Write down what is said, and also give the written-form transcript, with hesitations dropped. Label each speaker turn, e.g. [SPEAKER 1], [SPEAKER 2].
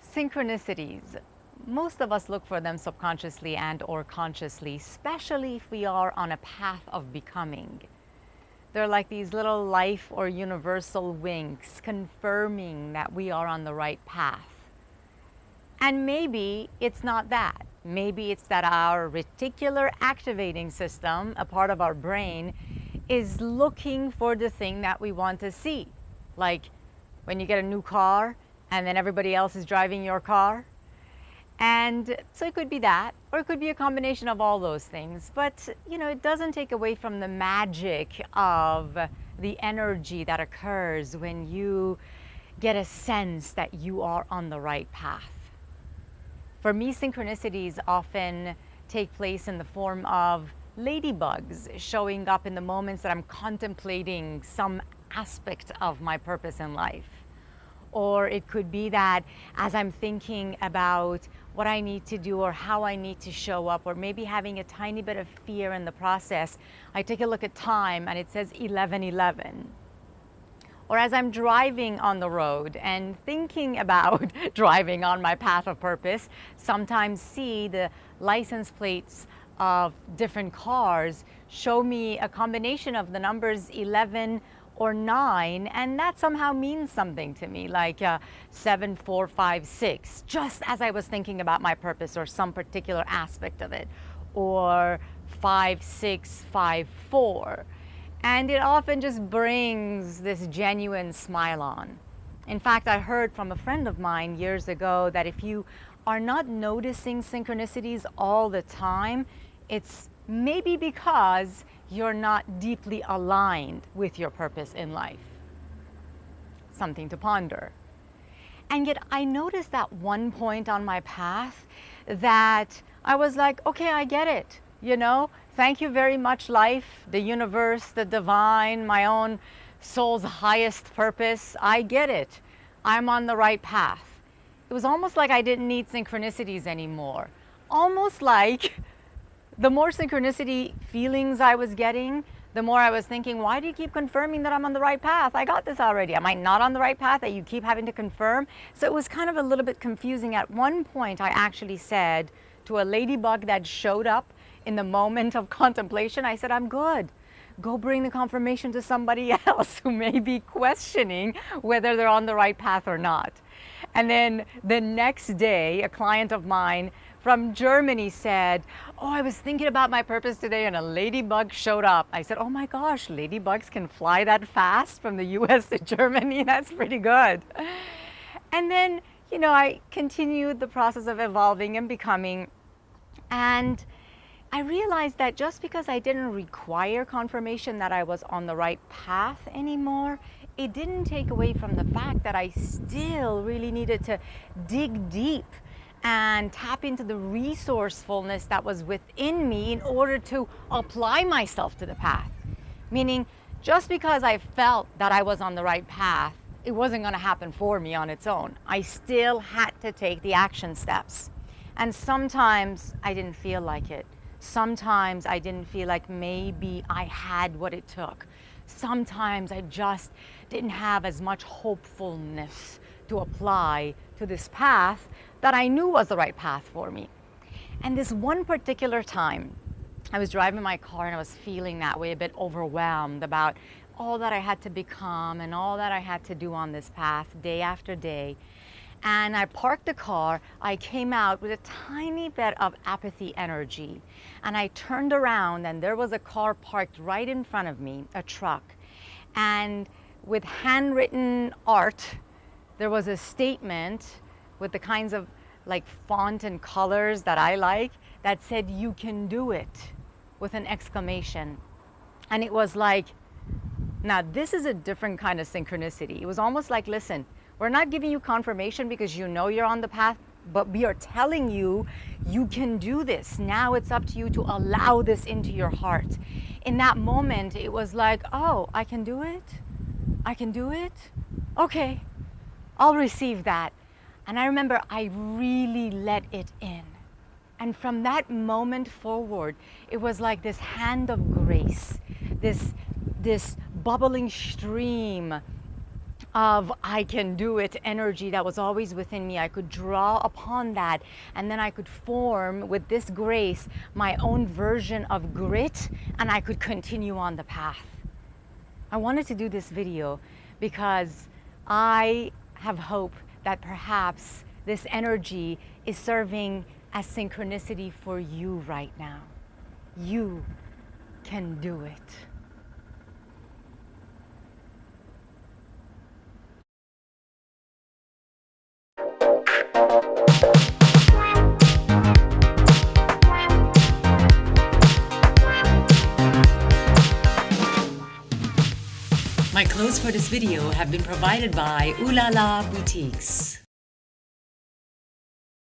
[SPEAKER 1] Synchronicities. Most of us look for them subconsciously and or consciously, especially if we are on a path of becoming. They're like these little life or universal winks confirming that we are on the right path. And maybe it's not that. Maybe it's that our reticular activating system, a part of our brain, is looking for the thing that we want to see. Like when you get a new car and then everybody else is driving your car. And so it could be that, or it could be a combination of all those things. But, it doesn't take away from the magic of the energy that occurs when you get a sense that you are on the right path. For me, synchronicities often take place in the form of ladybugs showing up in the moments that I'm contemplating some aspect of my purpose in life. Or it could be that as I'm thinking about what I need to do or how I need to show up, or maybe having a tiny bit of fear in the process, I take a look at time and it says 11:11. Or as I'm driving on the road and thinking about driving on my path of purpose, sometimes see the license plates of different cars show me a combination of the numbers 11 or 9, and that somehow means something to me, like 7456, just as I was thinking about my purpose or some particular aspect of it, or 5654. And it often just brings this genuine smile on. In fact, I heard from a friend of mine years ago that if you are not noticing synchronicities all the time, it's maybe because you're not deeply aligned with your purpose in life. Something to ponder. And yet I noticed at one point on my path that I was like, okay, I get it. Thank you very much, life, the universe, the divine, my own soul's highest purpose. I get it. I'm on the right path. It was almost like I didn't need synchronicities anymore. Almost like the more synchronicity feelings I was getting, the more I was thinking, why do you keep confirming that I'm on the right path? I got this already. Am I not on the right path that you keep having to confirm? So it was kind of a little bit confusing. At one point, I actually said to a ladybug that showed up in the moment of contemplation, I said, I'm good. Go bring the confirmation to somebody else who may be questioning whether they're on the right path or not. And then the next day, a client of mine from Germany said, oh, I was thinking about my purpose today and a ladybug showed up. I said, oh my gosh, ladybugs can fly that fast from the US to Germany. That's pretty good. And then, I continued the process of evolving and becoming. And I realized that just because I didn't require confirmation that I was on the right path anymore, it didn't take away from the fact that I still really needed to dig deep and tap into the resourcefulness that was within me in order to apply myself to the path. Meaning, just because I felt that I was on the right path, it wasn't going to happen for me on its own. I still had to take the action steps. And sometimes I didn't feel like it. Sometimes I didn't feel like maybe I had what it took. Sometimes I just didn't have as much hopefulness to apply to this path that I knew was the right path for me. And this one particular time, I was driving my car and I was feeling that way, a bit overwhelmed about all that I had to become and all that I had to do on this path day after day. And I parked the car, I came out with a tiny bit of apathy energy. And I turned around and there was a car parked right in front of me, a truck. And with handwritten art, there was a statement with the kinds of font and colors that I like that said, you can do it, with an exclamation. And it was like, now this is a different kind of synchronicity. It was almost like, listen, we're not giving you confirmation because you're on the path, but we are telling you, you can do this. Now it's up to you to allow this into your heart. In that moment, it was like, oh, I can do it? I can do it? Okay, I'll receive that. And I remember I really let it in. And from that moment forward, it was like this hand of grace, this bubbling stream of I can do it energy that was always within me. I could draw upon that, and then I could form with this grace my own version of grit, and I could continue on the path. I wanted to do this video because I have hope that perhaps this energy is serving as synchronicity for you right now. You can do it.
[SPEAKER 2] My clothes for this video have been provided by Ooh La La Boutiques.